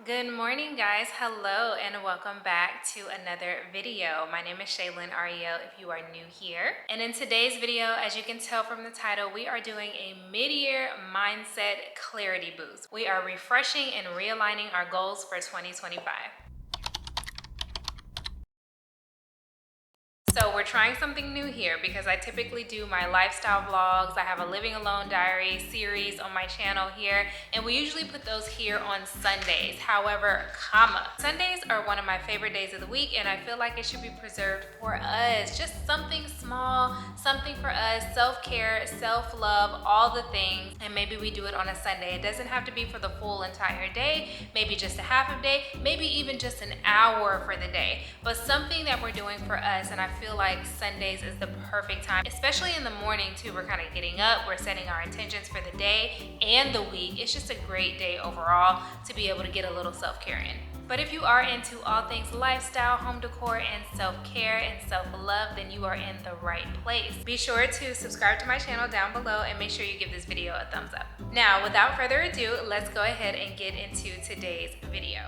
Good morning, guys. Hello and welcome back to another video. My name is Ari'el if you are new here. And in today's video, as you can tell from the title, we are doing a mid-year mindset clarity boost. We are refreshing and realigning our goals for 2025. So we're trying something new here because I typically do my lifestyle vlogs. I have a living alone diary series on my channel here, and we usually put those here on Sundays. However, Sundays are one of my favorite days of the week, and I feel like it should be preserved for us. Just something small, something for us, self-care, self-love, all the things, and maybe we do it on a Sunday. It doesn't have to be for the full entire day, maybe just a half a day, maybe even just an hour for the day, but something that we're doing for us. And I feel like Sundays is the perfect time, especially in the morning too. We're kind of getting up, we're setting our intentions for the day and the week. It's just a great day overall to be able to get a little self-care in. But if you are into all things lifestyle, home decor, and self-care and self-love, then you are in the right place. Be sure to subscribe to my channel down below and make sure you give this video a thumbs up. Now, without further ado, let's go ahead and get into today's video.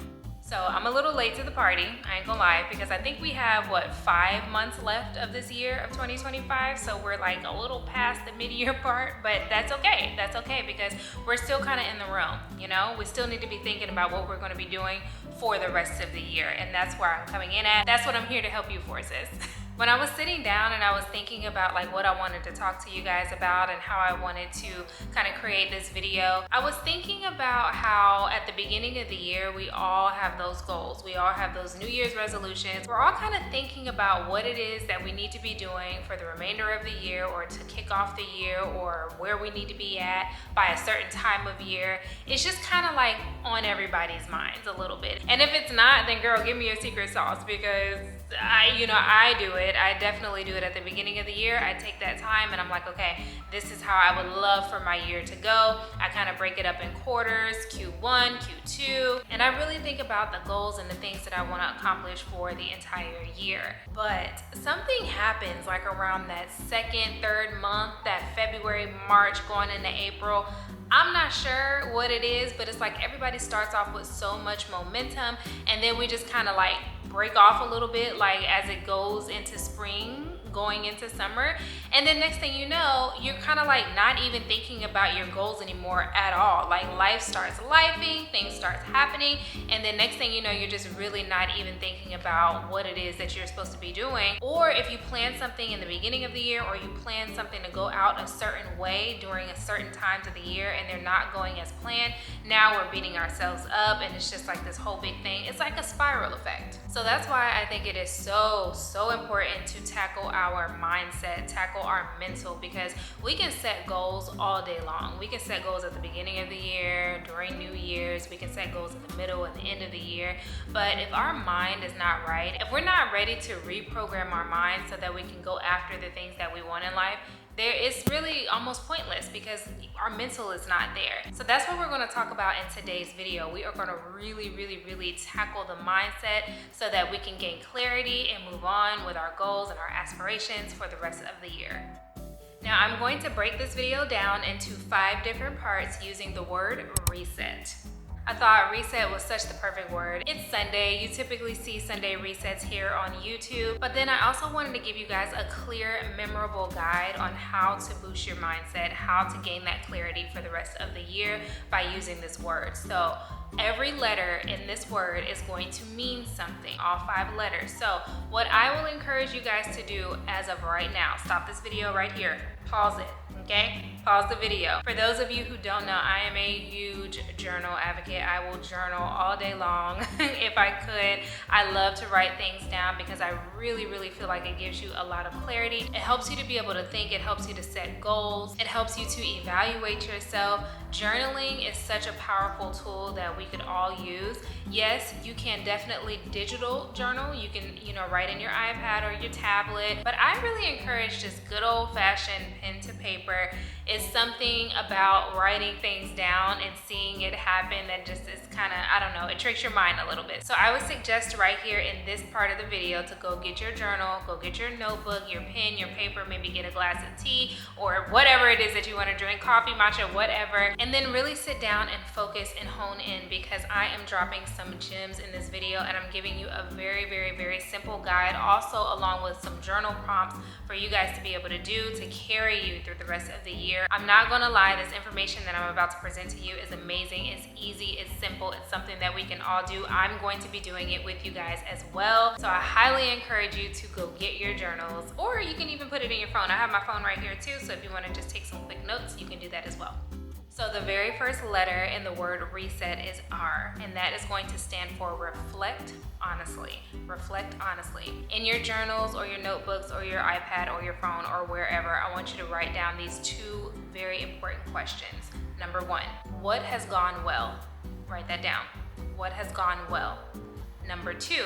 So I'm a little late to the party, I ain't gonna lie, because I think we have, 5 months left of this year of 2025. So we're like a little past the mid-year part, but that's okay. That's okay because we're still kind of in the realm, you know? We still need to be thinking about what we're gonna be doing for the rest of the year. And that's where I'm coming in at. That's what I'm here to help you for, sis. When I was sitting down and I was thinking about what I wanted to talk to you guys about and how I wanted to kind of create this video, I was thinking about how at the beginning of the year, we all have those goals. We all have those New Year's resolutions. We're all kind of thinking about what it is that we need to be doing for the remainder of the year or to kick off the year or where we need to be at by a certain time of year. It's just kind of like on everybody's minds a little bit. And if it's not, then girl, give me your secret sauce because I do it. I definitely do it at the beginning of the year. I take that time and I'm like, okay, this is how I would love for my year to go. I kind of break it up in quarters, Q1, Q2, and I really think about the goals and the things that I want to accomplish for the entire year. But something happens like around that second, third month, that February, March, going into April. I'm not sure what it is, but it's like everybody starts off with so much momentum and then we just kind of like break off a little bit as it goes into spring, going into summer. And then next thing you know, you're kind of not even thinking about your goals anymore at all. Life starts lifing, things starts happening, and then next thing you know, you're just really not even thinking about what it is that you're supposed to be doing. Or if you plan something in the beginning of the year or you plan something to go out a certain way during a certain times of the year and they're not going as planned, now we're beating ourselves up and it's just like this whole big thing. It's like a spiral effect. So that's why I think it is so important to tackle our mindset, tackle our mental, because we can set goals all day long. We can set goals at the beginning of the year, during New Year's, we can set goals in the middle and the end of the year. But if our mind is not right, if we're not ready to reprogram our mind so that we can go after the things that we want in life, it's really almost pointless because our mental is not there. So that's what we're going to talk about in today's video. We are going to really tackle the mindset so that we can gain clarity and move on with our goals and our aspirations for the rest of the year. Now I'm going to break this video down into 5 different parts using the word reset. I thought reset was such the perfect word. It's Sunday. You typically see Sunday resets here on YouTube, but then I also wanted to give you guys a clear, memorable guide on how to boost your mindset, how to gain that clarity for the rest of the year by using this word. So every letter in this word is going to mean something, all 5 letters. So what I will encourage you guys to do as of right now, stop this video right here, pause it. Okay, pause the video. For those of you who don't know, I am a huge journal advocate. I will journal all day long if I could. I love to write things down because I really feel like it gives you a lot of clarity. It helps you to be able to think. It helps you to set goals. It helps you to evaluate yourself. Journaling is such a powerful tool that we could all use. Yes, you can definitely digital journal. You can, write in your iPad or your tablet, but I really encourage just good old-fashioned pen to paper. It's something about writing things down and seeing it happen that just is kind of, I don't know, it tricks your mind a little bit. So I would suggest right here in this part of the video to go get your journal, go get your notebook, your pen, your paper, maybe get a glass of tea or whatever it is that you want to drink, coffee, matcha, whatever, and then really sit down and focus and hone in because I am dropping some gems in this video, and I'm giving you a very, very, very simple guide, also along with some journal prompts for you guys to be able to do to carry you through the rest of the year. I'm not gonna lie, this information that I'm about to present to you is amazing, it's easy, it's simple, it's something that we can all do. I'm going to be doing it with you guys as well. So I highly encourage you to go get your journals, or you can even put it in your phone. I have my phone right here too, so if you wanna just take some quick notes, you can do that as well. So the very first letter in the word reset is R, and that is going to stand for reflect honestly. Reflect honestly. In your journals or your notebooks or your iPad or your phone or wherever, I want you to write down these two very important questions. Number one, what has gone well? Write that down. What has gone well? Number two,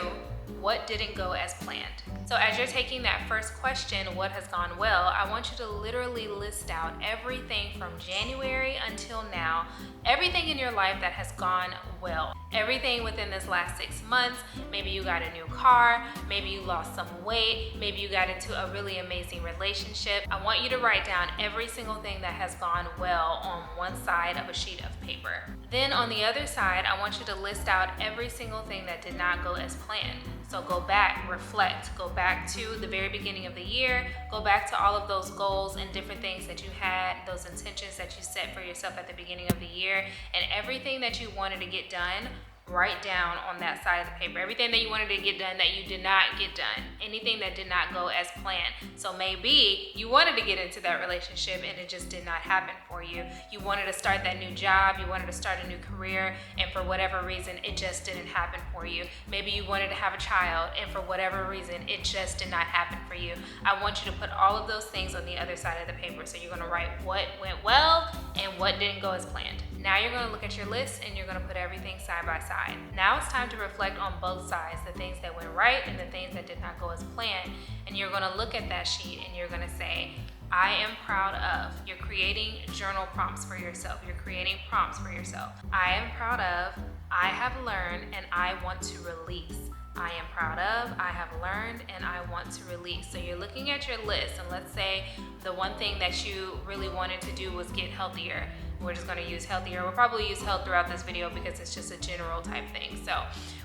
what didn't go as planned? So as you're taking that first question, what has gone well, I want you to literally list out everything from January until now, everything in your life that has gone well. Everything within this last 6 months. Maybe you got a new car, maybe you lost some weight, maybe you got into a really amazing relationship. I want you to write down every single thing that has gone well on one side of a sheet of paper. Then on the other side, I want you to list out every single thing that did not go as planned. So go back, reflect, go back to the very beginning of the year, go back to all of those goals and different things that you had, those intentions that you set for yourself at the beginning of the year, and everything that you wanted to get done, write down on that side of the paper. Everything that you wanted to get done that you did not get done. Anything that did not go as planned. So maybe you wanted to get into that relationship and it just did not happen for you. You wanted to start that new job, you wanted to start a new career, and for whatever reason, it just didn't happen for you. Maybe you wanted to have a child, and for whatever reason, it just did not happen for you. I want you to put all of those things on the other side of the paper. So you're gonna write what went well and what didn't go as planned. Now you're gonna look at your list and you're gonna put everything side by side. Now it's time to reflect on both sides, the things that went right and the things that did not go as planned. And you're gonna look at that sheet and you're gonna say, I am proud of. You're creating journal prompts for yourself. You're creating prompts for yourself. I am proud of, I have learned, and I want to release. I am proud of, I have learned, and I want to release. So you're looking at your list, and let's say the one thing that you really wanted to do was get healthier. We're just gonna use healthier. We'll probably use health throughout this video because it's just a general type thing. So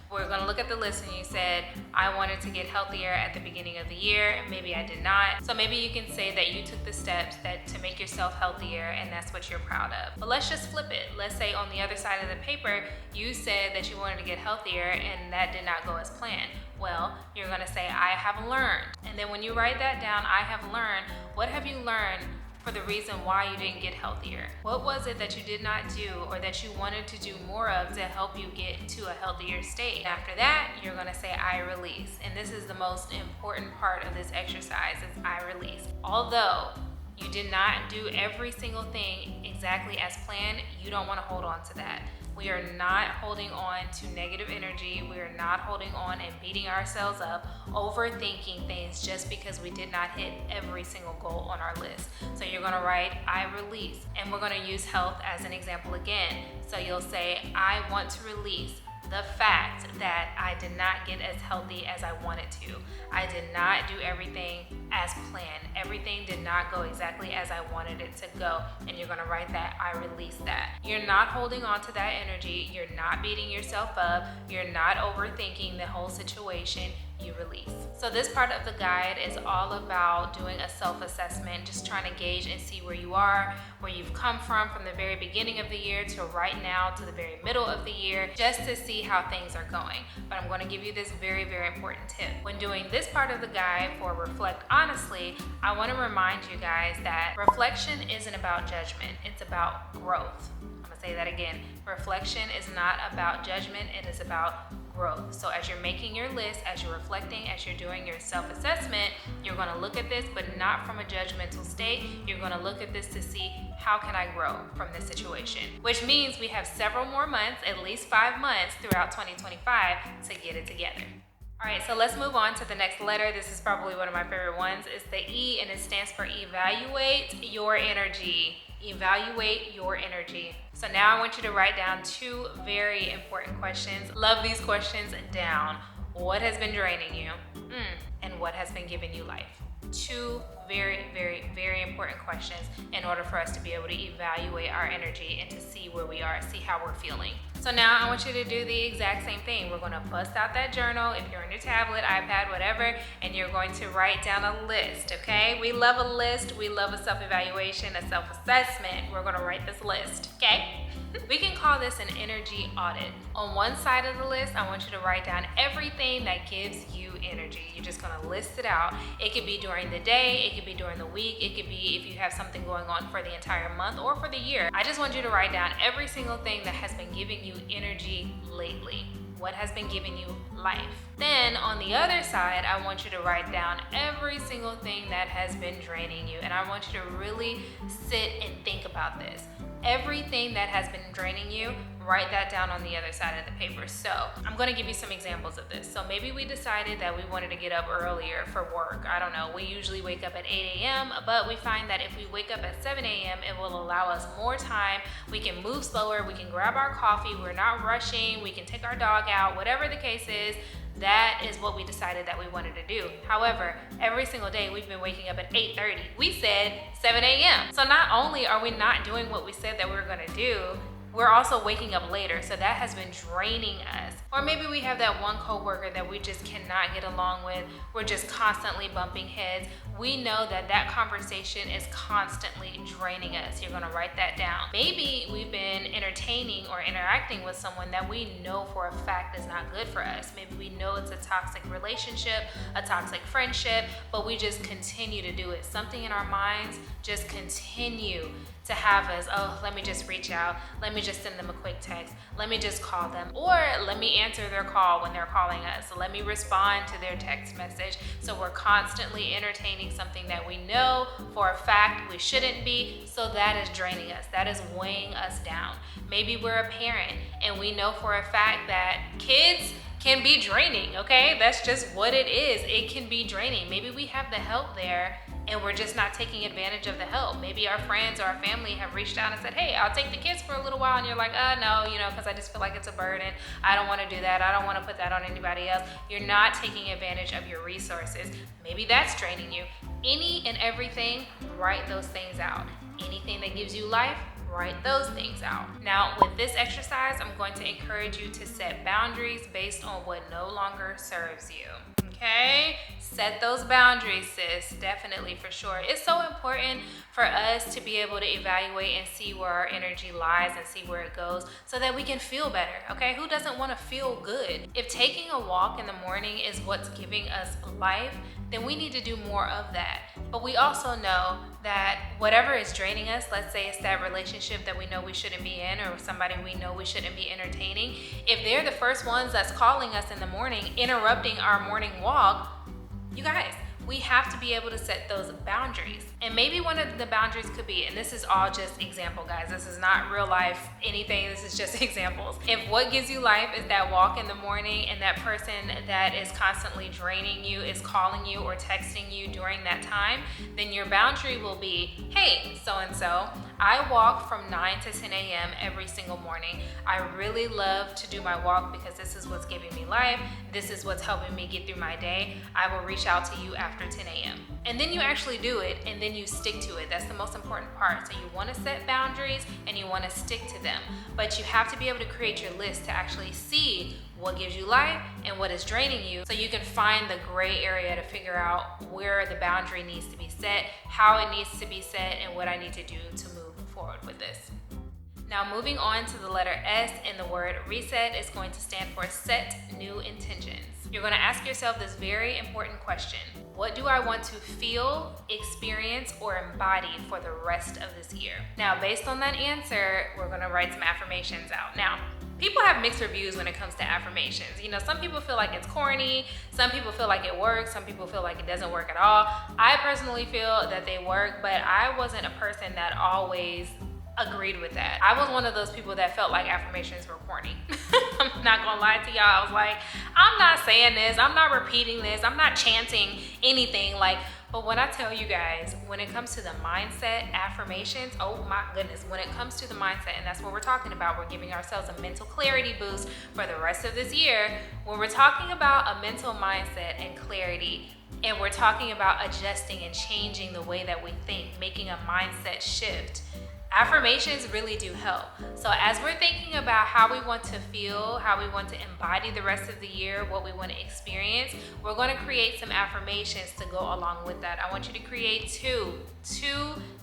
we're gonna look at the list, and you said, I wanted to get healthier at the beginning of the year. Maybe I did not. So maybe you can say that you took the steps to make yourself healthier, and that's what you're proud of. But let's just flip it. Let's say on the other side of the paper, you said that you wanted to get healthier and that did not go as planned. Well, you're gonna say, I have learned. And then when you write that down, I have learned, what have you learned for the reason why you didn't get healthier? What was it that you did not do or that you wanted to do more of to help you get to a healthier state? After that, you're gonna say, I release. And this is the most important part of this exercise, is I release. Although you did not do every single thing exactly as planned, you don't wanna hold on to that. We are not holding on to negative energy. We are not holding on and beating ourselves up, overthinking things just because we did not hit every single goal on our list. So you're gonna write, I release. And we're gonna use health as an example again. So you'll say, I want to release the fact that I did not get as healthy as I wanted to. I did not do everything as planned. Everything did not go exactly as I wanted it to go. And you're gonna write that, I release that. You're not holding on to that energy. You're not beating yourself up. You're not overthinking the whole situation. You release. So this part of the guide is all about doing a self-assessment, just trying to gauge and see where you are, where you've come from the very beginning of the year to right now to the very middle of the year, just to see how things are going. But I'm going to give you this very, very important tip. When doing this part of the guide for Reflect Honestly, I want to remind you guys that reflection isn't about judgment, it's about growth. I'm going to say that again. Reflection is not about judgment, it is about growth. So as you're making your list, as you're reflecting, as you're doing your self-assessment, you're going to look at this, but not from a judgmental state. You're going to look at this to see, how can I grow from this situation? Which means we have several more months, at least 5 months throughout 2025 to get it together. All right, so let's move on to the next letter. This is probably one of my favorite ones. It's the E, and it stands for evaluate your energy. Evaluate your energy. So now I want you to write down 2 very important questions. Love these questions down. What has been draining you? And what has been giving you life? Two very, very, very important questions in order for us to be able to evaluate our energy and to see where we are, see how we're feeling. So now I want you to do the exact same thing. We're going to bust out that journal, if you're on your tablet, iPad, whatever, and you're going to write down a list, okay? We love a list. We love a self-evaluation, a self-assessment. We're going to write this list, okay? We can call this an energy audit. On one side of the list, I want you to write down everything that gives you energy. You're just gonna list it out. It could be during the day, it could be during the week, it could be if you have something going on for the entire month or for the year. I just want you to write down every single thing that has been giving you energy lately. What has been giving you life? Then on the other side, I want you to write down every single thing that has been draining you. And I want you to really sit and think about this. Everything that has been draining you, write that down on the other side of the paper. So I'm going to give you some examples of this. So maybe we decided that we wanted to get up earlier for work. I don't know. We usually wake up at 8 a.m., but we find that if we wake up at 7 a.m., it will allow us more time. We can move slower. We can grab our coffee. We're not rushing. We can take our dog out, whatever the case is. That is what we decided that we wanted to do. However, every single day we've been waking up at 8:30. We said 7 a.m. So not only are we not doing what we said that we were gonna do, we're also waking up later, so that has been draining us. Or maybe we have that one coworker that we just cannot get along with. We're just constantly bumping heads. We know that that conversation is constantly draining us. You're gonna write that down. Maybe we've been entertaining or interacting with someone that we know for a fact is not good for us. Maybe we know it's a toxic relationship, a toxic friendship, but we just continue to do it. Something in our minds just continue to have us, oh, let me just reach out, let me just send them a quick text, let me just call them, or let me answer their call when they're calling us, let me respond to their text message. So we're constantly entertaining something that we know for a fact we shouldn't be, so that is draining us, that is weighing us down. Maybe we're a parent and we know for a fact that kids can be draining, okay? That's just what it is. It can be draining. Maybe we have the help there and we're just not taking advantage of the help. Maybe our friends or our family have reached out and said, hey, I'll take the kids for a little while. And you're like, no, because I just feel like it's a burden. I don't want to do that. I don't want to put that on anybody else. You're not taking advantage of your resources. Maybe that's draining you. Any and everything, write those things out. Anything that gives you life, write those things out. Now, with this exercise, I'm going to encourage you to set boundaries based on what no longer serves you. Okay? Set those boundaries, sis. Definitely, for sure. It's so important for us to be able to evaluate and see where our energy lies and see where it goes so that we can feel better, okay? Who doesn't want to feel good? If taking a walk in the morning is what's giving us life, then we need to do more of that. But we also know that whatever is draining us, let's say it's that relationship that we know we shouldn't be in or somebody we know we shouldn't be entertaining, if they're the first ones that's calling us in the morning, interrupting our morning walk, you guys, we have to be able to set those boundaries. And maybe one of the boundaries could be, and this is all just example, guys, this is not real life anything, this is just examples. If what gives you life is that walk in the morning and that person that is constantly draining you is calling you or texting you during that time, then your boundary will be, hey, so-and-so, I walk from 9 to 10 a.m. every single morning. I really love to do my walk because this is what's giving me life. This is what's helping me get through my day. I will reach out to you after 10 a.m. And then you actually do it and then you stick to it. That's the most important part. So you want to set boundaries and you want to stick to them. But you have to be able to create your list to actually see what gives you life and what is draining you, so you can find the gray area to figure out where the boundary needs to be set, how it needs to be set, and what I need to do to move forward with this. Now, moving on to the letter S in the word reset is going to stand for set new intentions. You're going to ask yourself this very important question. What do I want to feel, experience, or embody for the rest of this year? Now, based on that answer, we're going to write some affirmations out. Now, people have mixed reviews when it comes to affirmations. Some people feel like it's corny, some people feel like it works, some people feel like it doesn't work at all. I personally feel that they work, but I wasn't a person that always agreed with that. I was one of those people that felt like affirmations were corny. I'm not gonna lie to y'all. I was like, I'm not saying this, I'm not repeating this, I'm not chanting anything. But when I tell you guys, when it comes to the mindset affirmations, oh my goodness, when it comes to the mindset, and that's what we're talking about, we're giving ourselves a mental clarity boost for the rest of this year. When we're talking about a mental mindset and clarity, and we're talking about adjusting and changing the way that we think, making a mindset shift, affirmations really do help. So as we're thinking about how we want to feel, how we want to embody the rest of the year, what we want to experience, we're going to create some affirmations to go along with that. I want you to create two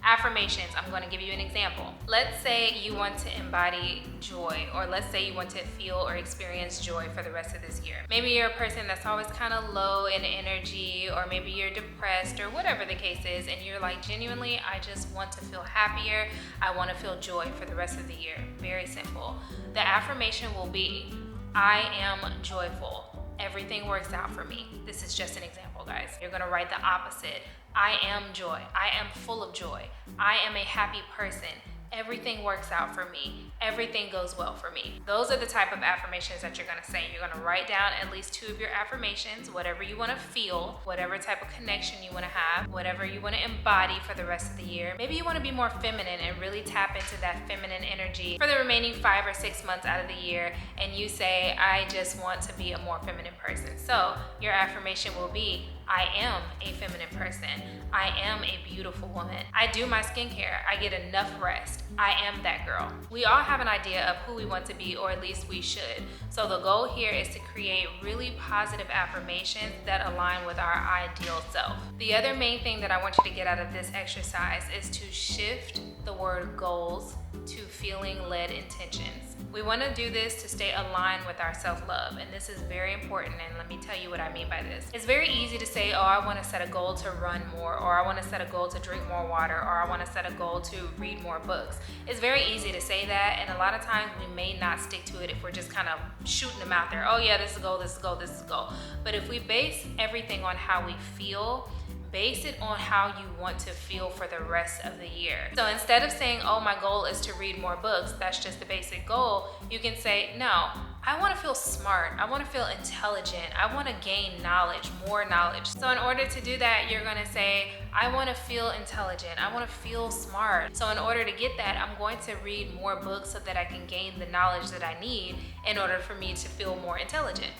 affirmations. I'm going to give you an example. Let's say you want to embody joy, or let's say you want to feel or experience joy for the rest of this year. Maybe you're a person that's always kind of low in energy, or maybe you're depressed, or whatever the case is, and you're like, genuinely, I just want to feel happier. I want to feel joy for the rest of the year. Very simple. The affirmation will be, I am joyful. Everything works out for me. This is just an example, guys. You're going to write the opposite. I am joy. I am full of joy. I am a happy person. Everything works out for me. Everything goes well for me. Those are the type of affirmations that you're going to say. You're going to write down at least 2 of your affirmations, whatever you want to feel, whatever type of connection you want to have, whatever you want to embody for the rest of the year. Maybe you want to be more feminine and really tap into that feminine energy for the remaining 5 or 6 months out of the year, and you say, I just want to be a more feminine person. So your affirmation will be, I am a feminine person. I am a beautiful woman. I do my skincare. I get enough rest. I am that girl. We all have an idea of who we want to be, or at least we should. So the goal here is to create really positive affirmations that align with our ideal self. The other main thing that I want you to get out of this exercise is to shift the word goals to feeling-led intentions. We want to do this to stay aligned with our self-love, and this is very important, and let me tell you what I mean by this. It's very easy to say, oh, I want to set a goal to run more, or I want to set a goal to drink more water, or I want to set a goal to read more books. It's very easy to say that, and a lot of times we may not stick to it if we're just kind of shooting them out there. Oh yeah, this is a goal, this is a goal, this is a goal. But if we base everything on how we feel, base it on how you want to feel for the rest of the year. So instead of saying, oh, my goal is to read more books, that's just the basic goal, you can say, no, I want to feel smart. I want to feel intelligent. I want to gain knowledge, more knowledge. So in order to do that, you're going to say, I want to feel intelligent. I want to feel smart. So in order to get that, I'm going to read more books so that I can gain the knowledge that I need in order for me to feel more intelligent.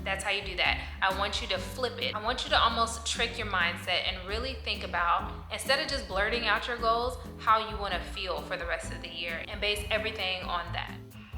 That's how you do that. I want you to flip it. I want you to almost trick your mindset and really think about, instead of just blurting out your goals, how you want to feel for the rest of the year, and base everything on that.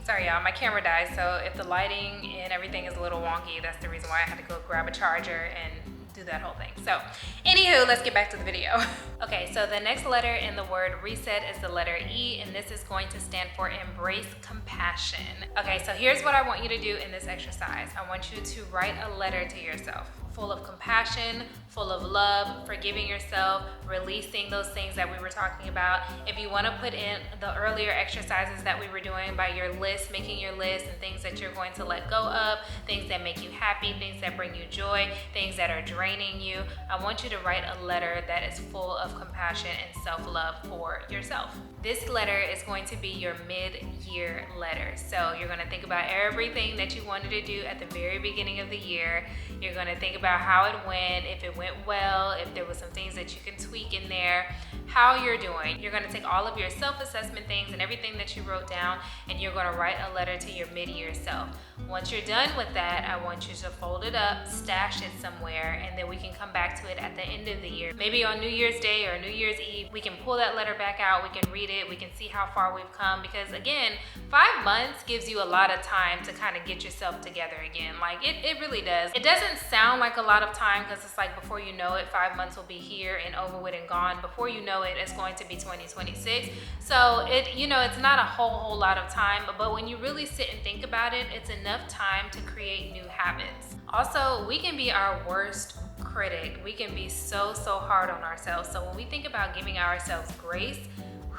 Sorry y'all, my camera died, so if the lighting and everything is a little wonky, that's the reason why I had to go grab a charger and do that whole thing. So anywho, let's get back to the video. Okay, so the next letter in the word reset is the letter E, and this is going to stand for embrace compassion. Okay, so here's what I want you to do in this exercise. I want you to write a letter to yourself, full of compassion, full of love, forgiving yourself, releasing those things that we were talking about. If you want to put in the earlier exercises that we were doing by your list, making your list, and things that you're going to let go of, things that make you happy, things that bring you joy, things that are draining you, I want you to write a letter that is full of compassion and self-love for yourself. This letter is going to be your mid-year letter. So you're going to think about everything that you wanted to do at the very beginning of the year. You're going to think about how it went, if it went well, if there was some things that you can tweak in there, how you're doing. You're going to take all of your self-assessment things and everything that you wrote down, and you're going to write a letter to your mid-year self. Once you're done with that, I want you to fold it up, stash it somewhere, and then we can come back to it at the end of the year. Maybe on New Year's Day or New Year's Eve, we can pull that letter back out, we can read it, we can see how far we've come, because again, 5 months gives you a lot of time to kind of get yourself together again. Like it really does. It doesn't sound like a lot of time, because it's like before you know it, 5 months will be here and over with and gone. Before you know it, it's going to be 2026. So it's not a whole lot of time, but when you really sit and think about it, it's enough time to create new habits. Also, we can be our worst critic. We can be so hard on ourselves. So when we think about giving ourselves grace,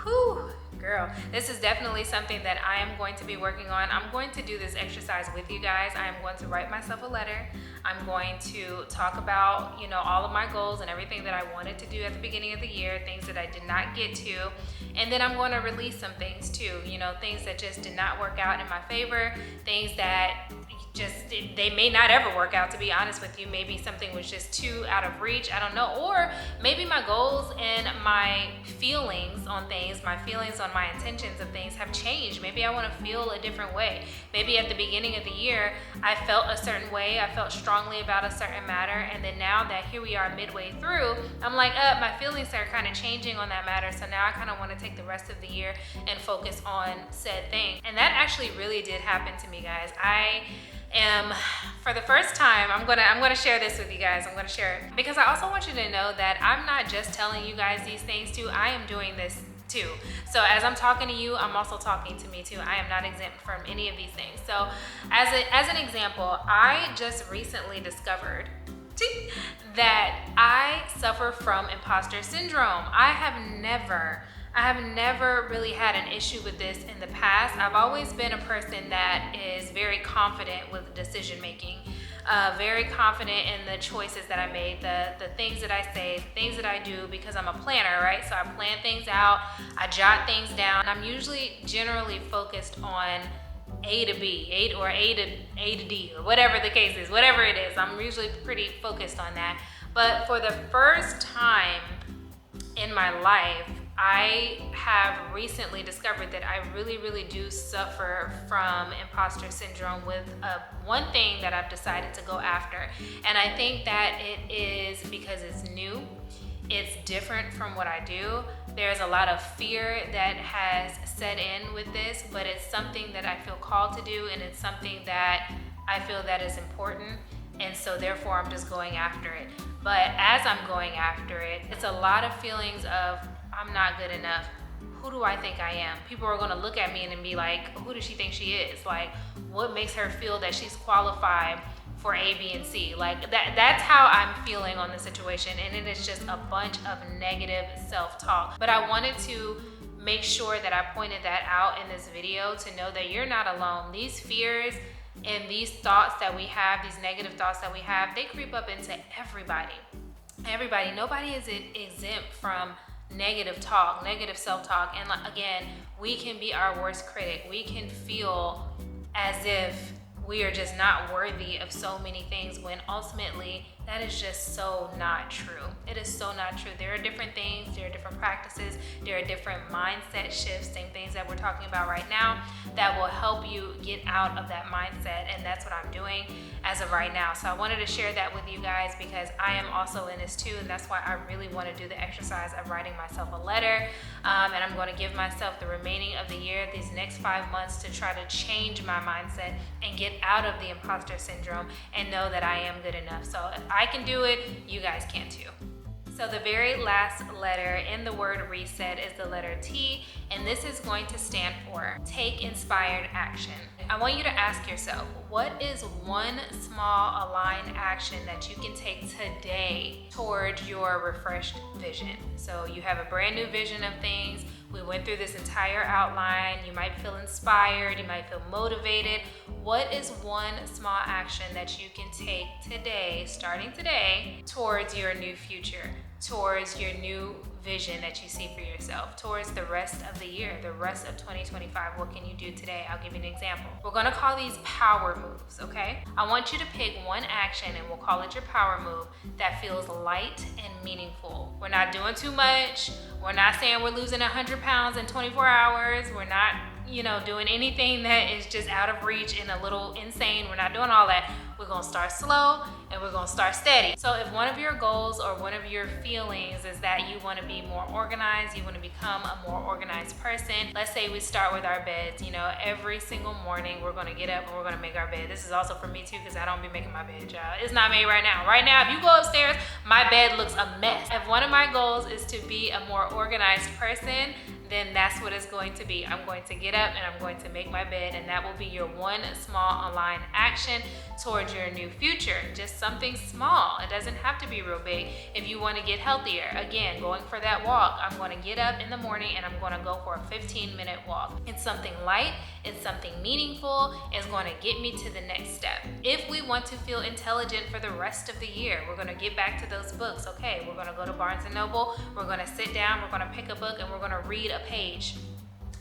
whew, girl, this is definitely something that I am going to be working on. I'm going to do this exercise with you guys. I am going to write myself a letter. I'm going to talk about, all of my goals and everything that I wanted to do at the beginning of the year, things that I did not get to. And then I'm going to release some things too, things that just did not work out in my favor, things that just they may not ever work out, to be honest with you. Maybe something was just too out of reach, I don't know. Or maybe my goals and my feelings on things, my feelings on my intentions of things have changed. Maybe I want to feel a different way. Maybe at the beginning of the year, I felt a certain way, I felt strongly about a certain matter, and then now that here we are midway through, I'm like, my feelings are kind of changing on that matter, so now I kind of want to take the rest of the year and focus on said thing. And that actually really did happen to me, guys. I am, for the first time, I'm gonna share this with you guys. I'm gonna share it because I also want you to know that I'm not just telling you guys these things too. I am doing this too. So as I'm talking to you, I'm also talking to me too. I am not exempt from any of these things. So as an example, I just recently discovered that I suffer from imposter syndrome. I have never really had an issue with this in the past. I've always been a person that is very confident with decision making, very confident in the choices that I made, the things that I say, the things that I do, because I'm a planner, right? So I plan things out, I jot things down. I'm usually generally focused on A to B, A to D, or whatever the case is, whatever it is. I'm usually pretty focused on that. But for the first time in my life, I have recently discovered that I really do suffer from imposter syndrome with one thing that I've decided to go after. And I think that it is because it's new. It's different from what I do. There's a lot of fear that has set in with this, but it's something that I feel called to do, and it's something that I feel that is important. And so therefore I'm just going after it. But as I'm going after it, it's a lot of feelings of, I'm not good enough. Who do I think I am? People are gonna look at me and be like, who does she think she is? Like, what makes her feel that she's qualified for A, B, and C? Like that's how I'm feeling on the situation. And it is just a bunch of negative self-talk. But I wanted to make sure that I pointed that out in this video to know that you're not alone. These fears and these thoughts that we have, these negative thoughts that we have, they creep up into everybody. Nobody is exempt from negative talk, negative self-talk. And again, we can be our worst critic. We can feel as if we are just not worthy of so many things, when ultimately that is just so not true. It is so not true. There are different things, there are different practices, there are different mindset shifts, same things that we're talking about right now, that will help you get out of that mindset. And that's what I'm doing as of right now. So I wanted to share that with you guys because I am also in this too. And that's why I really want to do the exercise of writing myself a letter. And I'm going to give myself the remaining of the year, these next 5 months, to try to change my mindset and get out of the imposter syndrome and know that I am good enough. So if I can do it, you guys can too. So the very last letter in the word reset is the letter T, and this is going to stand for take inspired action. I want you to ask yourself, what is one small aligned action that you can take today towards your refreshed vision? So you have a brand new vision of things. We went through this entire outline. You might feel inspired, you might feel motivated. What is one small action that you can take today, starting today, towards your new future, towards your new vision that you see for yourself, towards the rest of the year, the rest of 2025? What can you do today? I'll give you an example. We're gonna call these power moves, okay? I want you to pick one action, and we'll call it your power move, that feels light and meaningful. We're not doing too much. We're not saying we're losing 100 pounds in 24 hours. We're not, doing anything that is just out of reach and a little insane. We're not doing all that. We're gonna start slow and we're gonna start steady. So if one of your goals or one of your feelings is that you wanna be more organized, you wanna become a more organized person, let's say we start with our beds. Every single morning we're gonna get up and we're gonna make our bed. This is also for me too, because I don't be making my bed, y'all. It's not made right now. Right now, if you go upstairs, my bed looks a mess. If one of my goals is to be a more organized person, then that's what it's going to be. I'm going to get up and I'm going to make my bed, and that will be your one small aligned action towards your new future. Just something small. It doesn't have to be real big. If you want to get healthier, again, going for that walk, I'm going to get up in the morning and I'm going to go for a 15-minute walk. It's something light, it's something meaningful, it's going to get me to the next step. If we want to feel intelligent for the rest of the year, we're going to get back to those books. Okay, we're going to go to Barnes & Noble, we're going to sit down, we're going to pick a book, and we're going to read a page.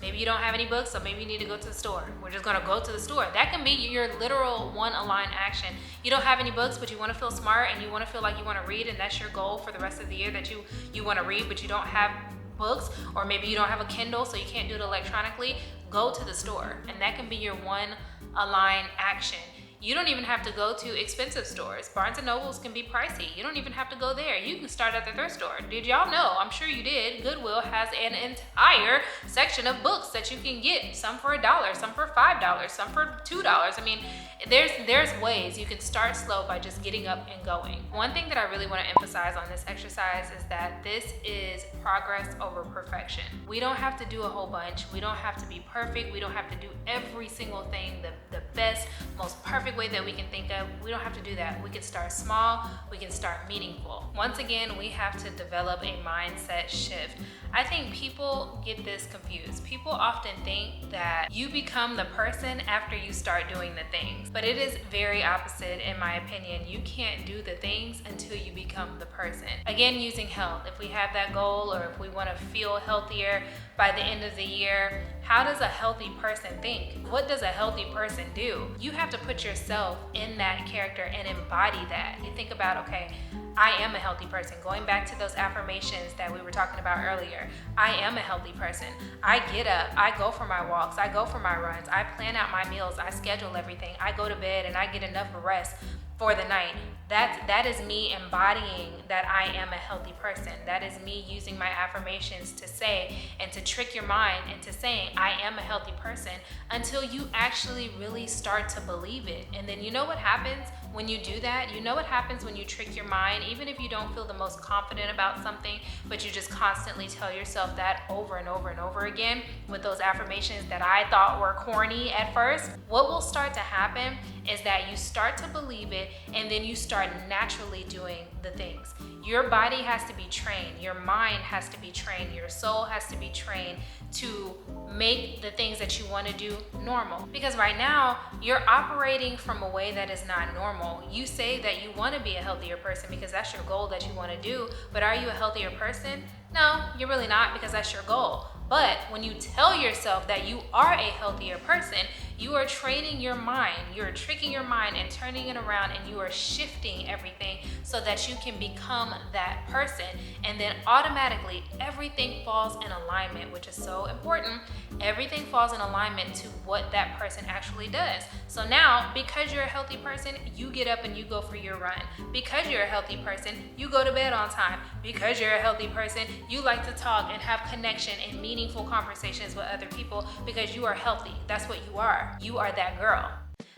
Maybe you don't have any books, so maybe you need to go to the store. We're just gonna go to the store. That can be your literal one Align action. You don't have any books, but you wanna feel smart and you wanna feel like you wanna read, and that's your goal for the rest of the year, that you wanna read, but you don't have books, or maybe you don't have a Kindle, so you can't do it electronically. Go to the store, and that can be your one Align action. You don't even have to go to expensive stores. Barnes and Nobles can be pricey. You don't even have to go there. You can start at the thrift store. Did y'all know? I'm sure you did. Goodwill has an entire section of books that you can get. Some for $1, some for $5, some for $2. I mean, there's ways you can start slow by just getting up and going. One thing that I really want to emphasize on this exercise is that this is progress over perfection. We don't have to do a whole bunch. We don't have to be perfect. We don't have to do every single thing the best, most perfect way that we can think of. We don't have to do that. We can start small. We can start meaningful. Once again, we have to develop a mindset shift. I think people get this confused. People often think that you become the person after you start doing the things, but it is very opposite in my opinion. You can't do the things until you become the person. Again, using health, if we have that goal, or if we want to feel healthier by the end of the year, how does a healthy person think? What does a healthy person do? You have to put yourself in that character and embody that. You think about, okay, I am a healthy person. Going back to those affirmations that we were talking about earlier, I am a healthy person. I get up, I go for my walks, I go for my runs, I plan out my meals, I schedule everything, I go to bed and I get enough rest for the night. That is me embodying that I am a healthy person. That is me using my affirmations to say and to trick your mind into saying I am a healthy person, until you actually really start to believe it. And then you know what happens when you do that? You know what happens when you trick your mind, even if you don't feel the most confident about something, but you just constantly tell yourself that over and over and over again with those affirmations that I thought were corny at first. What will start to happen is that you start to believe it, and then you start naturally doing the things. Your body has to be trained, your mind has to be trained, your soul has to be trained to make the things that you want to do normal. Because right now, you're operating from a way that is not normal. You say that you want to be a healthier person because that's your goal that you want to do, but are you a healthier person? No, you're really not, because that's your goal. But when you tell yourself that you are a healthier person, you are training your mind, you're tricking your mind and turning it around, and you are shifting everything so that you can become that person. And then automatically everything falls in alignment, which is so important. Everything falls in alignment to what that person actually does. So now, because you're a healthy person, you get up and you go for your run. Because you're a healthy person, you go to bed on time. Because you're a healthy person, you like to talk and have connection and meaningful conversations with other people, because you are healthy. That's what you are. You are that girl.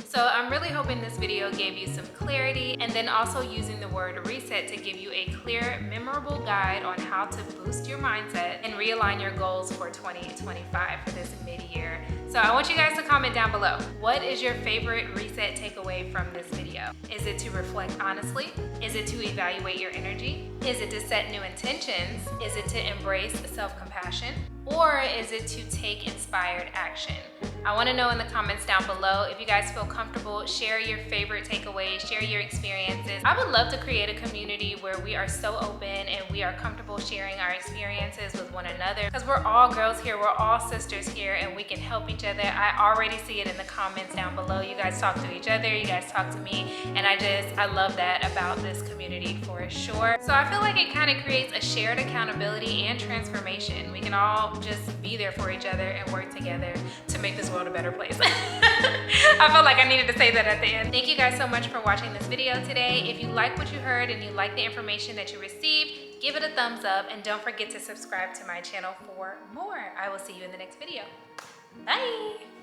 So I'm really hoping this video gave you some clarity, and then also using the word reset to give you a clear, memorable guide on how to boost your mindset and realign your goals for 2025 for this mid-year. So I want you guys to comment down below. What is your favorite reset takeaway from this video? Is it to reflect honestly? Is it to evaluate your energy? Is it to set new intentions? Is it to embrace self-compassion? Or is it to take inspired action? I want to know in the comments down below. If you guys feel comfortable, share your favorite takeaways, share your experiences. I would love to create a community where we are so open and we are comfortable sharing our experiences with one another, because we're all girls here, we're all sisters here, and we can help each other. I already see it in the comments down below. You guys talk to each other, you guys talk to me, and I love that about this community for sure. So I feel like it kind of creates a shared accountability and transformation. We can all just be there for each other and work together to make this world a better place. I felt like I needed to say that at the end. Thank you guys so much for watching this video today. If you like what you heard and you like the information that you received, give it a thumbs up, and don't forget to subscribe to my channel for more. I will see you in the next video. Bye.